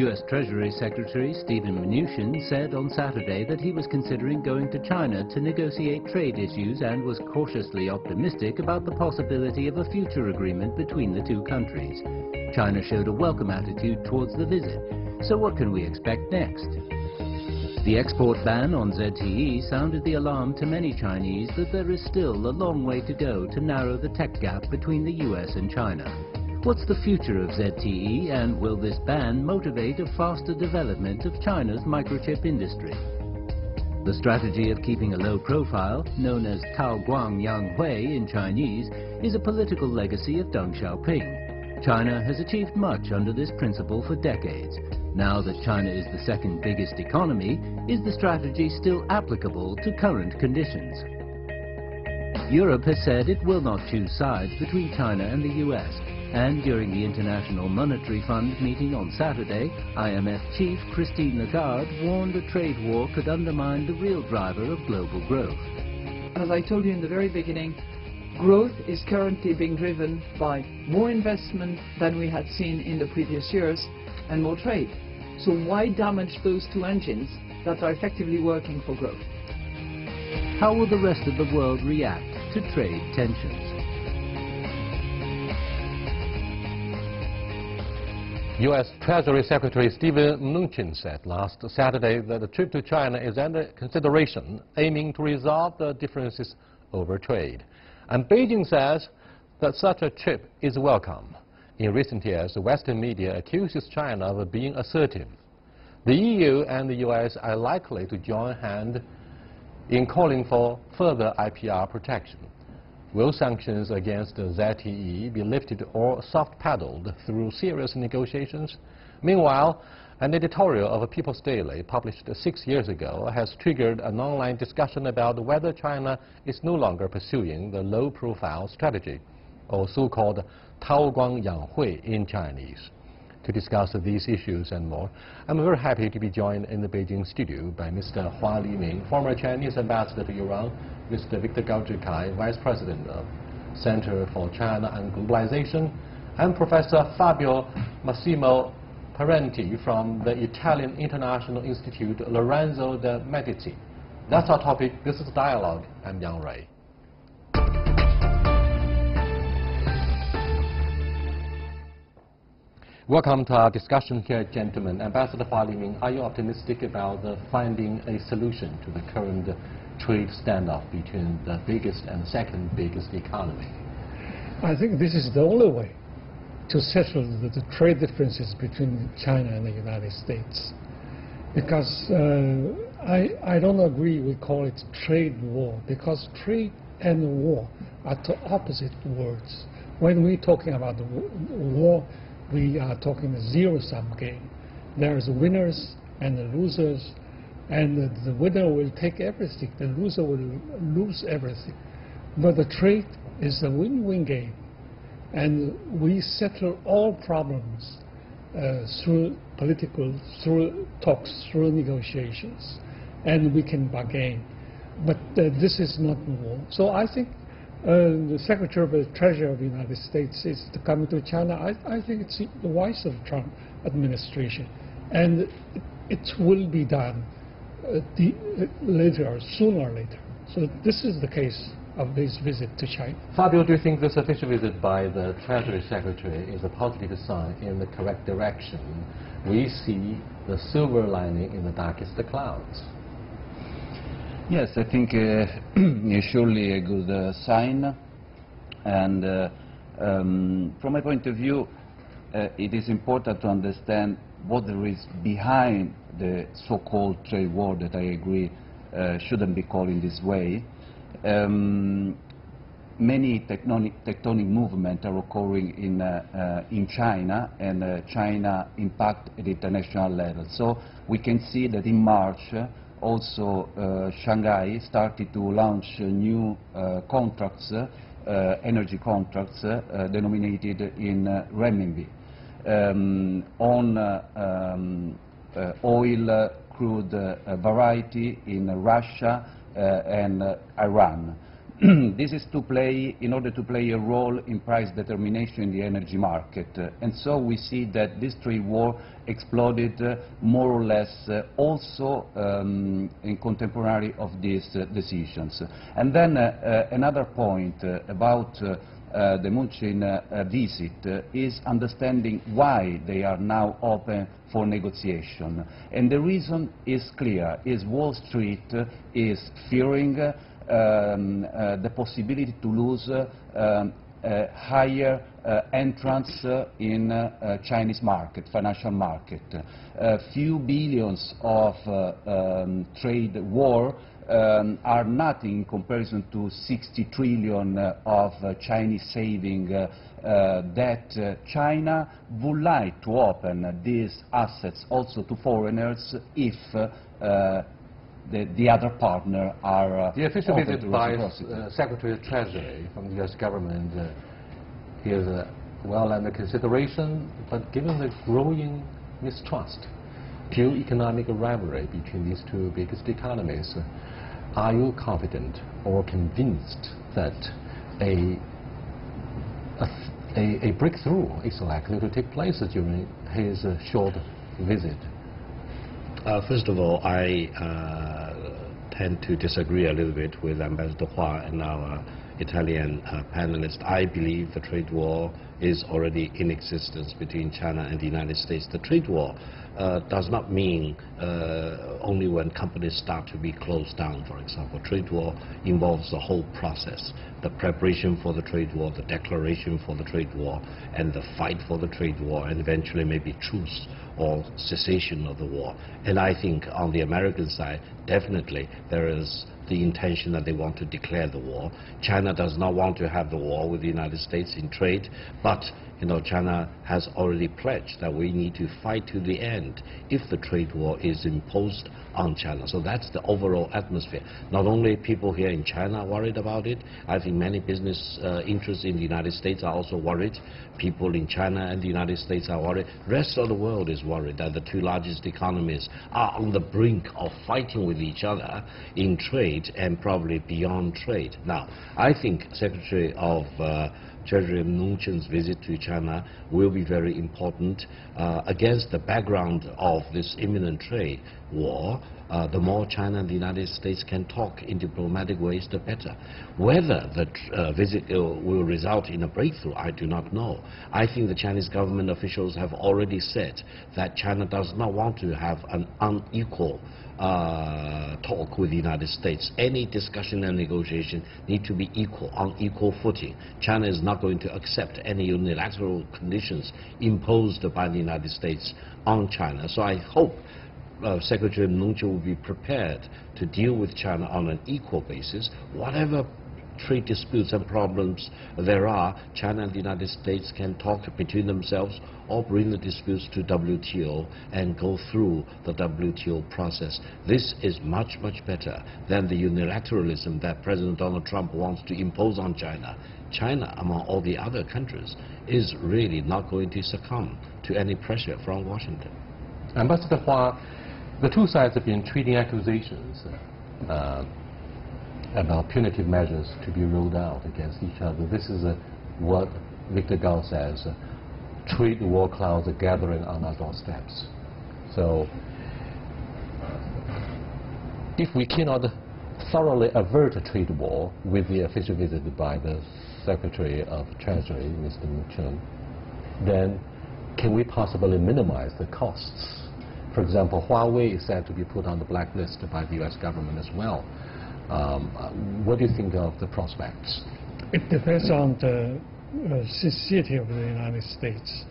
U.S. Treasury Secretary Steven Mnuchin said on Saturday that he was considering going to China to negotiate trade issues and was cautiously optimistic about the possibility of a future agreement between the two countries. China showed a welcome attitude towards the visit. So what can we expect next? The export ban on ZTE sounded the alarm to many Chinese that there is still a long way to go to narrow the tech gap between the US and China. What's the future of ZTE, and will this ban motivate a faster development of China's microchip industry? The strategy of keeping a low profile, known as Taoguangyanghui in Chinese, is a political legacy of Deng Xiaoping. China has achieved much under this principle for decades. Now that China is the second biggest economy, is the strategy still applicable to current conditions? Europe has said it will not choose sides between China and the US, and during the International Monetary Fund meeting on Saturday, IMF chief Christine Lagarde warned a trade war could undermine the real driver of global growth. As I told you in the very beginning, growth is currently being driven by more investment than we had seen in the previous years and more trade. So why damage those two engines that are effectively working for growth? How will the rest of the world react to trade tensions? U.S. Treasury Secretary Steven Mnuchin said last Saturday that the trip to China is under consideration, aiming to resolve the differences over trade. And Beijing says that such a trip is welcome. In recent years, the Western media accuses China of being assertive. The EU and the US are likely to join hands in calling for further IPR protection. Will sanctions against ZTE be lifted or soft-pedaled through serious negotiations? Meanwhile, an editorial of People's Daily published 6 years ago has triggered an online discussion about whether China is no longer pursuing the low-profile strategy, or so-called Taoguangyanghui in Chinese. To discuss these issues and more, I'm very happy to be joined in the Beijing studio by Mr. Hua Liming, former Chinese ambassador to Iran, Mr. Victor Gaujikai, Vice President of Center for China and Globalization, and Professor Fabio Massimo Parenti from the Italian International Institute Lorenzo de' Medici. That's our topic. This is Dialogue. I'm Yang Rui. Welcome to our discussion here, gentlemen. Ambassador Hua Liming, are you optimistic about finding a solution to the current trade standoff between the biggest and second biggest economy? I think this is the only way to settle the trade differences between China and the United States. Because I don't agree we call it trade war, because trade and war are two opposite words. When we're talking about the war, we are talking a zero-sum game. There's winners and the losers, and the winner will take everything, the loser will lose everything. But the trade is a win-win game, and we settle all problems through through talks, through negotiations, and we can bargain. But this is not war. So I think the Secretary of the Treasury of the United States is coming to China. I think it's the wise of the Trump administration, and it will be done sooner or later. So this is the case of this visit to China. Fabio, do you think this official visit by the Treasury Secretary is a positive sign in the correct direction? We see the silver lining in the darkest clouds. Yes, I think it's surely a good sign, and from my point of view, it is important to understand what there is behind the so-called trade war that I agree shouldn't be called in this way. Many tectonic movements are occurring in China, and China impact at international level. So we can see that in March, also Shanghai started to launch new contracts, energy contracts, denominated in renminbi, on oil, crude variety in Russia and Iran. this is in order to play a role in price determination in the energy market. And so we see that this trade war exploded more or less also in contemporary of these decisions. And then another point about the Mnuchin visit is understanding why they are now open for negotiation. And the reason is clear, is Wall Street is fearing the possibility to lose higher entrance in Chinese market, financial market. A few billions of trade war are nothing in comparison to 60 trillion of Chinese saving that China would like to open these assets also to foreigners if the other partner are the official open visit to by reciprocity. Secretary of Treasury from the U.S. government is well under consideration, but given the growing mistrust, geoeconomic rivalry between these two biggest economies, are you confident or convinced that a breakthrough is likely to take place during his short visit? First of all, I tend to disagree a little bit with Ambassador Hua and our Italian panelists. I believe the trade war is already in existence between China and the United States. The trade war does not mean only when companies start to be closed down, for example. Trade war involves the whole process, the preparation for the trade war, the declaration for the trade war, and the fight for the trade war, and eventually maybe truce or cessation of the war. And I think on the American side, definitely there is the intention that they want to declare the war. China does not want to have the war with the United States in trade, but China has already pledged that we need to fight to the end if the trade war is imposed on China. So that's the overall atmosphere. Not only people here in China are worried about it, I think many business interests in the United States are also worried. People in China and the United States are worried. The rest of the world is worried that the two largest economies are on the brink of fighting with each other in trade and probably beyond trade. Now, I think Secretary of Treasury Mnuchin's visit to China will be very important against the background of this imminent trade war. The more China and the United States can talk in diplomatic ways, the better. Whether the visit will result in a breakthrough, I do not know. I think the Chinese government officials have already said that China does not want to have an unequal talk with the United States. Any discussion and negotiation need to be equal, on equal footing. China is not going to accept any unilateral conditions imposed by the United States on China. So I hope Secretary Mnuchin will be prepared to deal with China on an equal basis. Whatever trade disputes and problems there are, China and the United States can talk between themselves or bring the disputes to WTO and go through the WTO process. This is much, much better than the unilateralism that President Donald Trump wants to impose on China. China, among all the other countries, is really not going to succumb to any pressure from Washington. Ambassador Hua, the two sides have been treating accusations about punitive measures to be rolled out against each other. This is what Victor Gao says, trade war clouds are gathering on our doorsteps. So if we cannot thoroughly avert a trade war with the official visit by the Secretary of Treasury, Mr. Mnuchin, then can we possibly minimize the costs? For example, Huawei is said to be put on the blacklist by the U.S. government as well. What do you think of the prospects? It depends on the sincerity of the United States,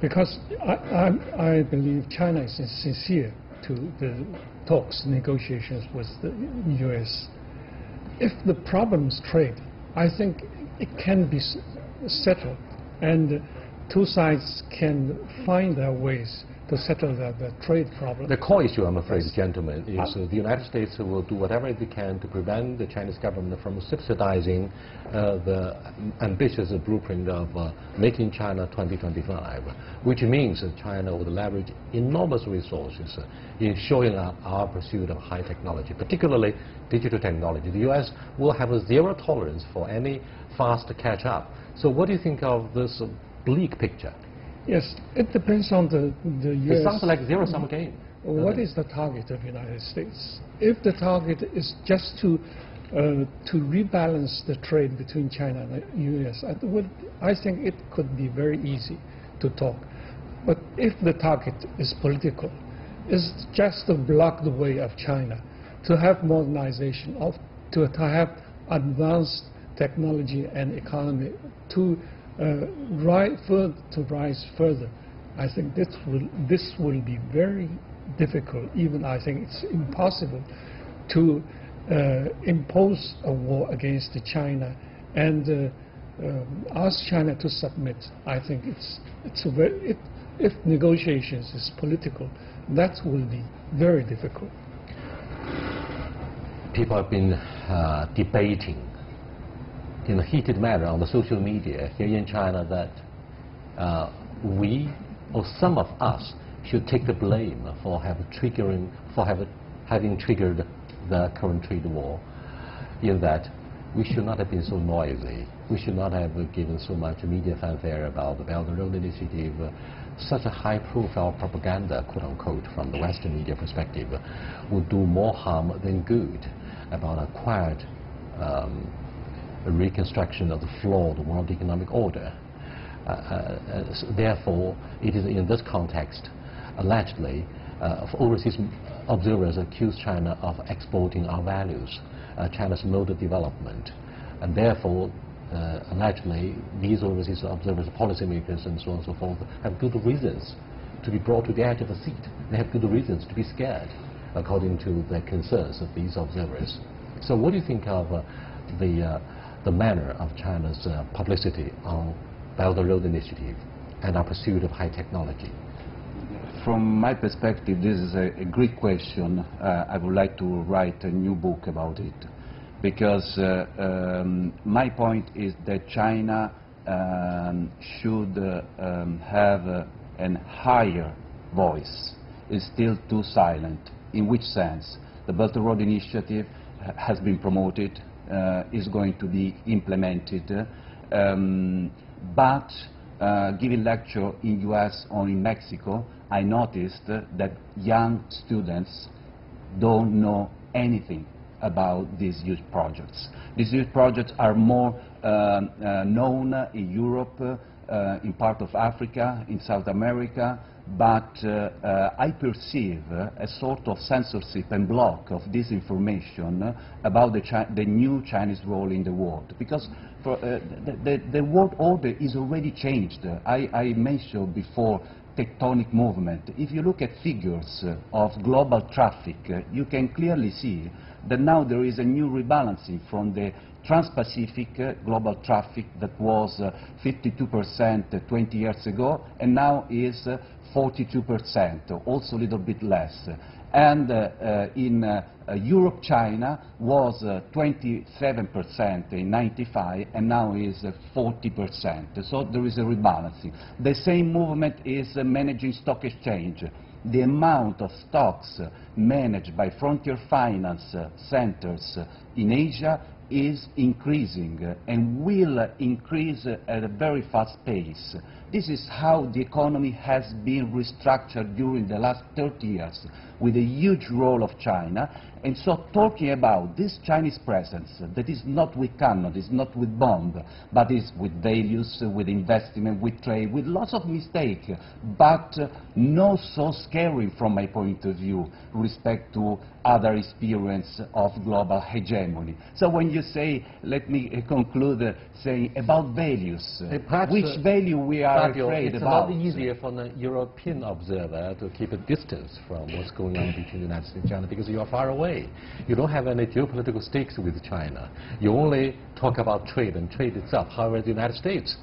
because I believe China is sincere to the talks, negotiations with the U.S. If the problem is trade, I think it can be settled, and two sides can find their ways to settle the trade problem. The core issue, I'm afraid, gentlemen, is the United States will do whatever it can to prevent the Chinese government from subsidizing the ambitious blueprint of making China 2025, which means that China would leverage enormous resources in showing up our pursuit of high technology, particularly digital technology. The U.S. will have a zero tolerance for any fast catch-up. So what do you think of this bleak picture? Yes, it depends on the U.S. It sounds like zero-sum game. What is the target of the United States? If the target is just to rebalance the trade between China and the U.S., I think it could be very easy to talk. But if the target is political, is just to block the way of China, to have modernization, to have advanced technology and economy, to rise further, I think this will be very difficult. Even I think it's impossible to impose a war against China and ask China to submit. I think if negotiations is political, that will be very difficult. People have been debating in a heated manner on the social media here in China that we, or some of us, should take the blame for having triggered the current trade war, in that we should not have been so noisy. We should not have given so much media fanfare about the Belt and Road Initiative. Such a high-profile propaganda, quote-unquote, from the Western media perspective, would do more harm than good about a quiet reconstruction of the flawed world economic order. Therefore, it is in this context, allegedly, overseas observers accuse China of exporting our values, China's mode of development, and therefore, allegedly, these overseas observers, policymakers, and so on and so forth, have good reasons to be brought to the edge of a seat. They have good reasons to be scared, according to the concerns of these observers. So, what do you think of the manner of China's publicity on Belt and Road Initiative and our pursuit of high technology? From my perspective, this is a great question. I would like to write a new book about it, because my point is that China should have a higher voice. It's still too silent. In which sense? The Belt and Road Initiative has been promoted, is going to be implemented, but giving lecture in US or in Mexico, I noticed that young students don't know anything about these huge projects. These huge projects are more known in Europe, in part of Africa, in South America, but I perceive a sort of censorship and block of this information about the new Chinese role in the world, because the world order is already changed. I mentioned before tectonic movement. If you look at figures of global traffic, you can clearly see that now there is a new rebalancing from the Trans-Pacific global traffic that was 52% 20 years ago, and now is 42%, also a little bit less. And in Europe, China was 27% in '95, and now is 40%. So there is a rebalancing. The same movement is managing stock exchange. The amount of stocks managed by frontier finance centers in Asia is increasing and will increase at a very fast pace. This is how the economy has been restructured during the last 30 years, with a huge role of China. And so talking about this Chinese presence that is not with cannon, is not with bomb, but is with values, with investment, with trade, with lots of mistakes, but not so scary from my point of view, respect to other experience of global hegemony. So when you say, let me conclude saying about values, which value we are afraid about? It's a lot easier for the European observer to keep a distance from what's going on between the United States and China, because you are far away. You don't have any geopolitical stakes with China. You only talk about trade and trade itself. However, the United States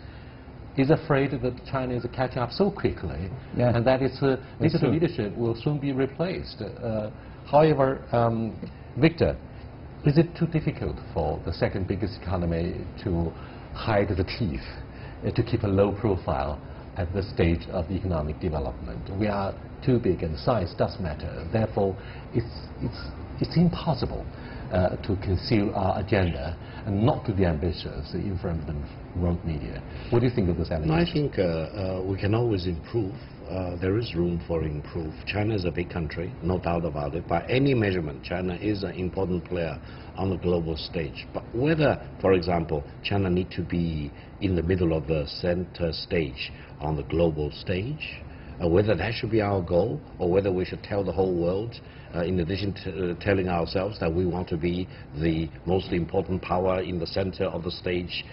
is afraid that China is catching up so quickly, Yeah. and that its digital true. leadership will soon be replaced. However, Victor, is it too difficult for the second biggest economy to hide the teeth, to keep a low profile at this stage of economic development? We are too big, and size does matter. Therefore, it's impossible to conceal our agenda and not to be ambitious in front of the world media. What do you think of this allegation? I think we can always improve. There is room for improve. China is a big country, no doubt about it. By any measurement, China is an important player on the global stage. But whether, for example, China need to be in the middle of the center stage on the global stage, whether that should be our goal, or whether we should tell the whole world, in addition to telling ourselves that we want to be the most important power in the center of the stage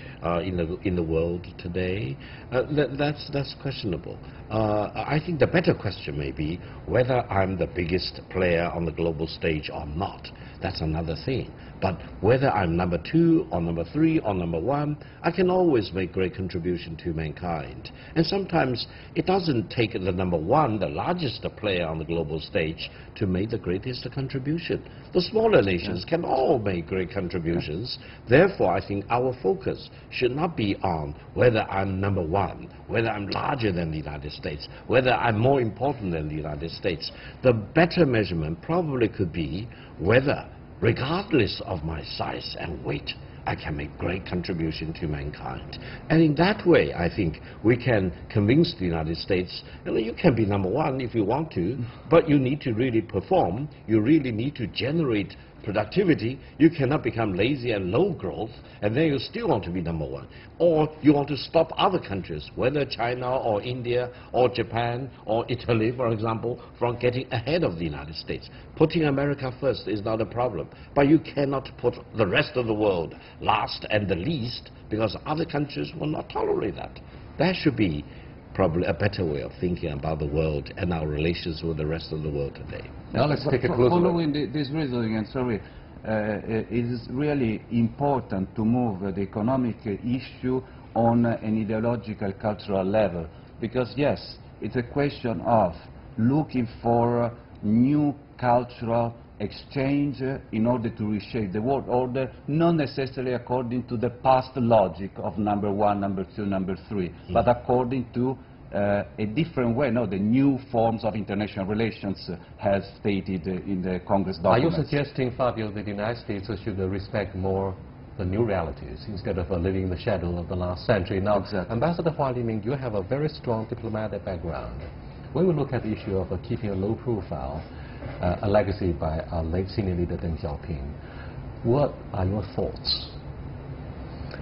in the world today, that's questionable. I think the better question may be whether I'm the biggest player on the global stage or not. That's another thing. But whether I'm number 2 or number 3 or number 1, I can always make great contribution to mankind. And sometimes it doesn't take the number 1, the largest player on the global stage, to make the greatest contribution. The smaller nations can all make great contributions. Therefore, I think our focus should not be on whether I'm number 1, whether I'm larger than the United States, whether I'm more important than the United States. The better measurement probably could be whether, regardless of my size and weight, I can make great contribution to mankind. And in that way, I think we can convince the United States, you can be number 1 if you want to, but you need to really perform. You really need to generate productivity. You cannot become lazy and low growth, and then you still want to be number 1. Or you want to stop other countries, whether China or India or Japan or Italy, for example, from getting ahead of the United States. Putting America first is not a problem, but you cannot put the rest of the world last and the least, because other countries will not tolerate that. That should be probably a better way of thinking about the world and our relations with the rest of the world today. Now let's take a closer look. Following this reasoning, and sorry, it is really important to move the economic issue on an ideological, cultural level, because yes, it's a question of looking for new cultural exchange in order to reshape the world order, not necessarily according to the past logic of number 1, number 2, number 3, but according to a different way, the new forms of international relations as stated in the Congress documents. Are you suggesting, Fabio, that the United States should respect more the new realities instead of living in the shadow of the last century? Now, exactly. Ambassador Hua Liming, you have a very strong diplomatic background. When we look at the issue of keeping a low profile, a legacy by our late senior leader Deng Xiaoping, what are your thoughts?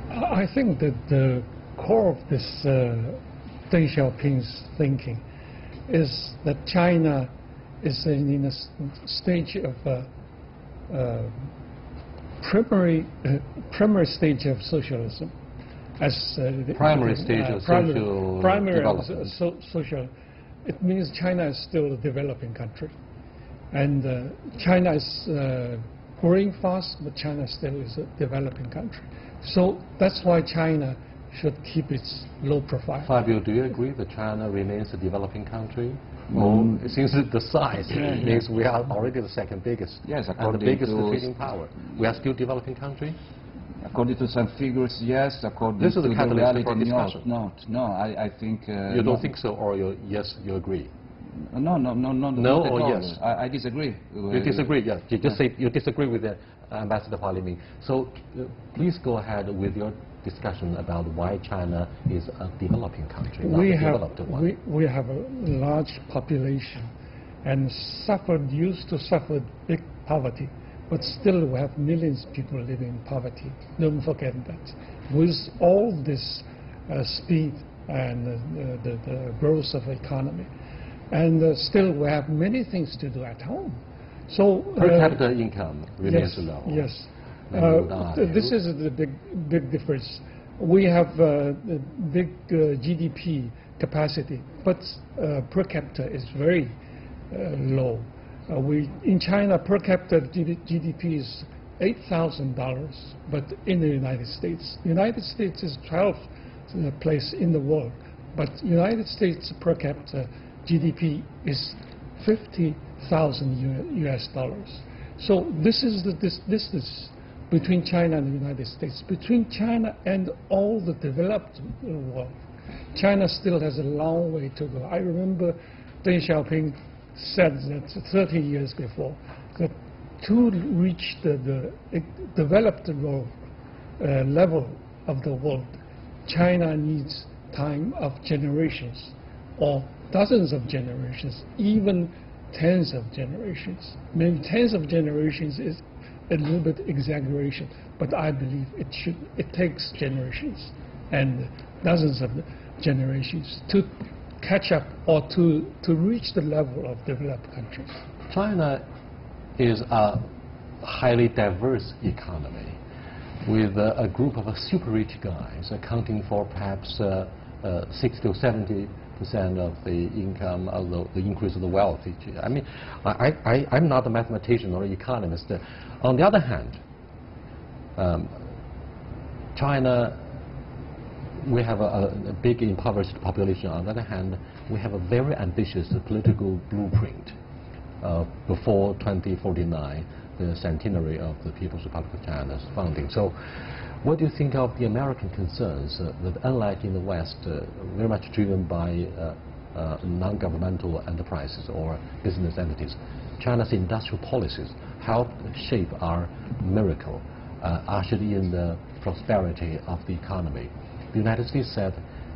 I think that the core of this Deng Xiaoping's thinking is that China is in a stage of primary stage of socialism, as primary stage of social development. Social. It means China is still a developing country, and China is growing fast, but China still is a developing country. So that's why China should keep its low profile. Fabio, do you agree that China remains a developing country? Since the size means we are already the second biggest, yes, and the biggest trading power. We are still developing country? According to some figures, yes. According this is to the catalyst for reality, discussion. No, I think... you don't think so, or yes, you agree? No, no or yes? I disagree. You disagree, yes. You just say you disagree with Ambassador Hua Liming. So please go ahead with your discussion about why China is a developing country, not a developed one. We have a large population and used to suffer big poverty, but still we have millions of people living in poverty. Don't forget that. With all this speed and the growth of the economy, and still we have many things to do at home. So per capita income remains low. Yes. This is the big difference. We have big GDP capacity, but per capita is very low. In China, per capita GDP is $8,000, but in the United States is place in the world. But United States per capita GDP is $50,000 US. So this is the distance between China and the United States, between China and all the developed world. China still has a long way to go. I remember Deng Xiaoping said that 30 years before that to reach the developed world level of the world, China needs time of generations, or dozens of generations, even tens of generations. Maybe tens of generations is a little bit exaggeration, but I believe it takes generations and dozens of generations to catch up or to reach the level of developed countries. China is a highly diverse economy with a group of super rich guys accounting for perhaps 60 to 70% of the income, of the increase of the wealth each year. I mean, I'm not a mathematician or economist. On the other hand, China, we have a big impoverished population. On the other hand, we have a very ambitious political blueprint before 2049, the centenary of the People's Republic of China's founding. So what do you think of the American concerns that, unlike in the West, very much driven by non-governmental enterprises or business entities, China's industrial policies help shape our miracle, ushered in the prosperity of the economy? The United States said,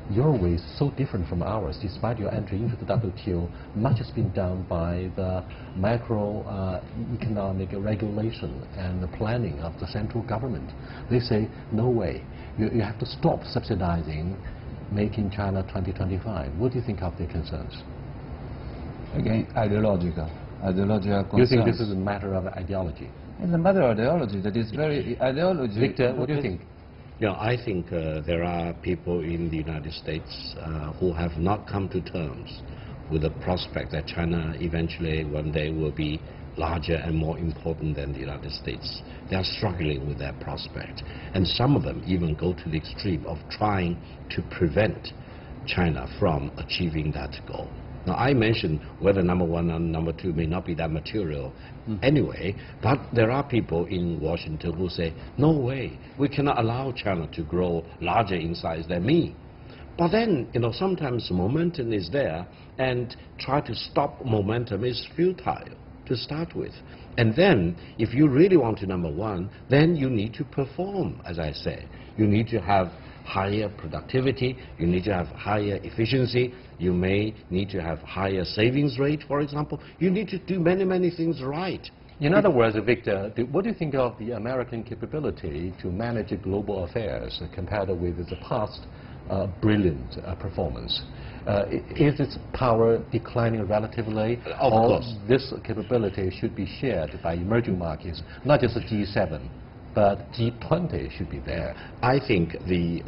your way is so different from ours. Despite your entry into the WTO, much has been done by the macroeconomic regulation and the planning of the central government. They say, no way. You have to stop subsidizing making China 2025. What do you think of their concerns? Again, ideological concerns. You think this is a matter of ideology? It's a matter of ideology that is very ideology. Victor, what do you think? I think there are people in the United States who have not come to terms with the prospect that China eventually one day will be larger and more important than the United States. They are struggling with that prospect. And some of them even go to the extreme of trying to prevent China from achieving that goal. Now, I mentioned whether number one and number two may not be that material anyway, but there are people in Washington who say, no way, we cannot allow China to grow larger in size than me. But then, sometimes momentum is there, and try to stop momentum is futile to start with. And then, if you really want to number one, then you need to perform, as I say. You need to have higher productivity, you need to have higher efficiency, you may need to have higher savings rate, for example. You need to do many, many things right. In other words, Victor, what do you think of the American capability to manage global affairs compared with the past brilliant performance? Is its power declining relatively? Of course. This capability should be shared by emerging markets, not just the G7, but G20 should be there. I think the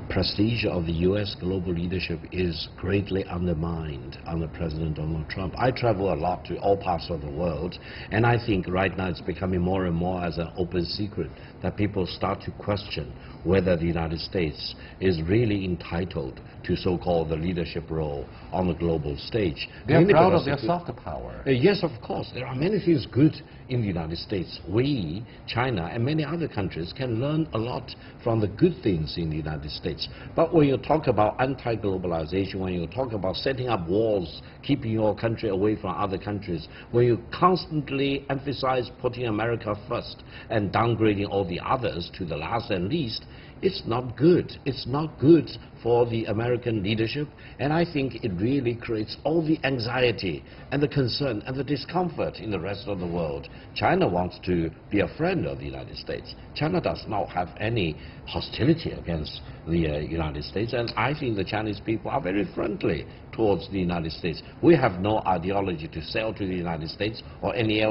prestige of the U.S. global leadership is greatly undermined under President Donald Trump. I travel a lot to all parts of the world, and I think right now it's becoming more and more as an open secret that people start to question whether the United States is really entitled to so-called the leadership role on the global stage. They're proud of their soft power. Yes, of course. There are many things good in the United States. We, China, and many other countries can learn a lot from the good things in the United States. But when you talk about anti-globalization, when you talk about setting up walls, keeping your country away from other countries, when you constantly emphasize putting America first and downgrading all the others to the last and least, it's not good. It's not good for the American leadership, and I think it really creates all the anxiety and the concern and the discomfort in the rest of the world. China wants to be a friend of the United States. China does not have any hostility against the United States, and I think the Chinese people are very friendly towards the United States. We have no ideology to sell to the United States or any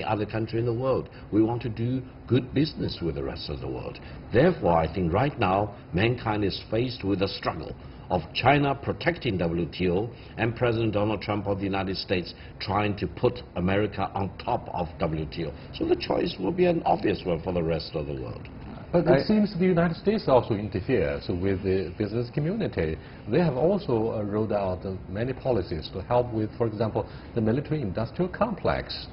other country in the world. We want to do good business with the rest of the world. Therefore, I think right now mankind is faced with a struggle of China protecting WTO and President Donald Trump of the United States trying to put America on top of WTO. So the choice will be an obvious one for the rest of the world. But it seems the United States also interferes with the business community. They have also rolled out many policies to help with, for example, the military-industrial complex.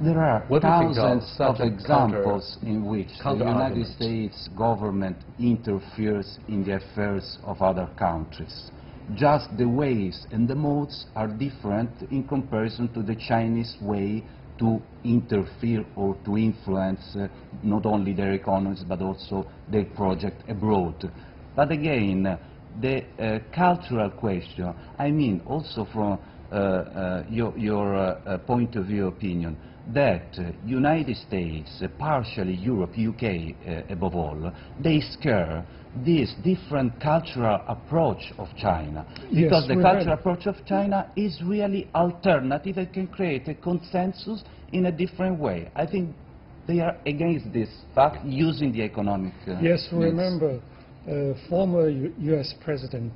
There are thousands of examples in which the United States government interferes in the affairs of other countries. Just the ways and the modes are different in comparison to the Chinese way to interfere or to influence not only their economies but also their project abroad. But again, the cultural question, I mean also from your point of view opinion, that United States, partially Europe, UK above all, they scare this different cultural approach of China. Yes, because the cultural approach of China is really alternative and can create a consensus in a different way. I think they are against this fact using the economic Yes, remember former US President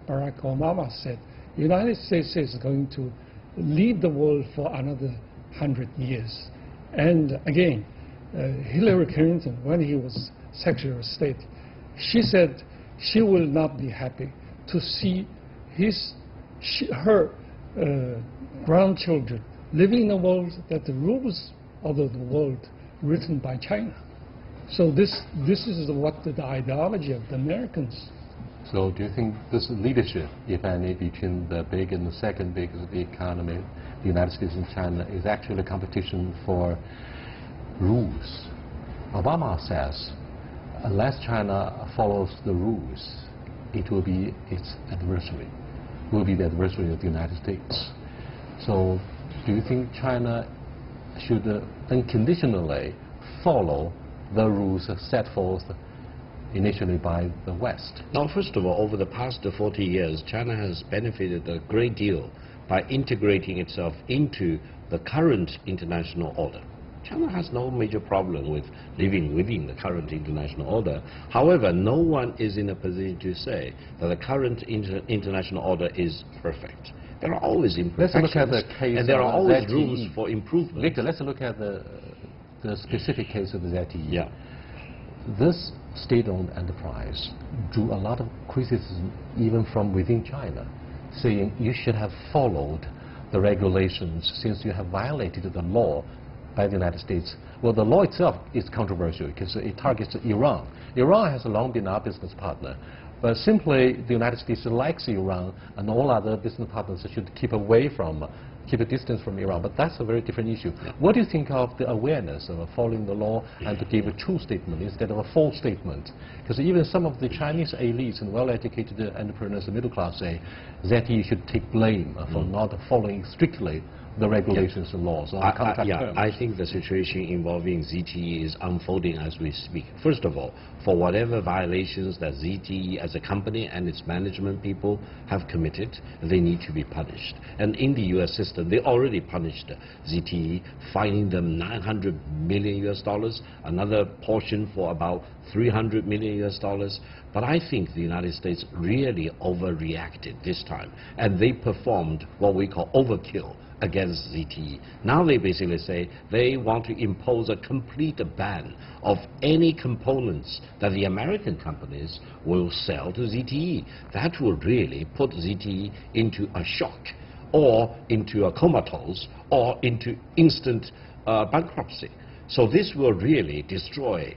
Barack Obama said the United States is going to lead the world for another 100 years. And again, Hillary Clinton, when he was Secretary of State, she said she will not be happy to see her grandchildren living in a world that the rules of the world written by China. So this is what the ideology of the Americans. So do you think this leadership, if any, between the big and the second biggest economy, the United States and China, is actually a competition for rules? Obama says, unless China follows the rules, it will be its adversary, will be the adversary of the United States. So do you think China should unconditionally follow the rules set forth initially by the West? Now, first of all, over the past 40 years, China has benefited a great deal by integrating itself into the current international order. China has no major problem with living within the current international order. However, no one is in a position to say that the current international order is perfect. There are always imperfections, and there are always rooms for improvement. Victor, let's look at the specific case of the ZTE. Yeah. This state-owned enterprise drew a lot of criticism even from within China, saying you should have followed the regulations since you have violated the law by the United States. Well, the law itself is controversial because it targets Iran. Iran has long been our business partner, but simply the United States likes Iran, and all other business partners should keep a distance from Iran. But that's a very different issue. What do you think of the awareness of following the law and to give a true statement instead of a false statement? Because even some of the Chinese elites and well-educated entrepreneurs and middle class say ZTE should take blame for not following strictly the regulations and laws on contract terms. I think the situation involving ZTE is unfolding as we speak. First of all, for whatever violations that ZTE as a company and its management people have committed, they need to be punished. And in the US system, they already punished ZTE, fining them $900 million, another portion for about $300 million. But I think the United States really overreacted this time, and they performed what we call overkill against ZTE. Now they basically say they want to impose a complete ban of any components that the American companies will sell to ZTE. That will really put ZTE into a shock, or into a comatose, or into instant bankruptcy. So this will really destroy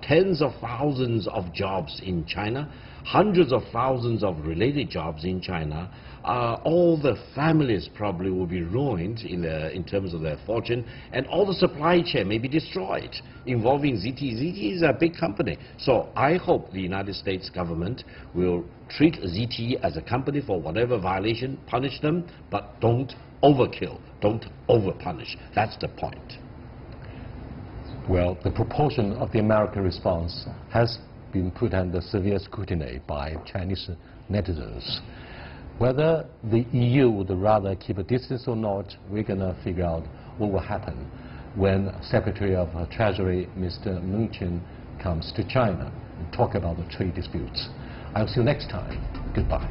tens of thousands of jobs in China, hundreds of thousands of related jobs in China. All the families probably will be ruined in terms of their fortune, and all the supply chain may be destroyed involving ZTE. ZTE is a big company. So I hope the United States government will treat ZTE as a company for whatever violation, punish them, but don't overkill, don't overpunish. That's the point. Well, the proportion of the American response has been put under severe scrutiny by Chinese netizens. Whether the EU would rather keep a distance or not, we're going to figure out what will happen when Secretary of Treasury Mr. Mnuchin comes to China and talk about the trade disputes. I'll see you next time. Goodbye.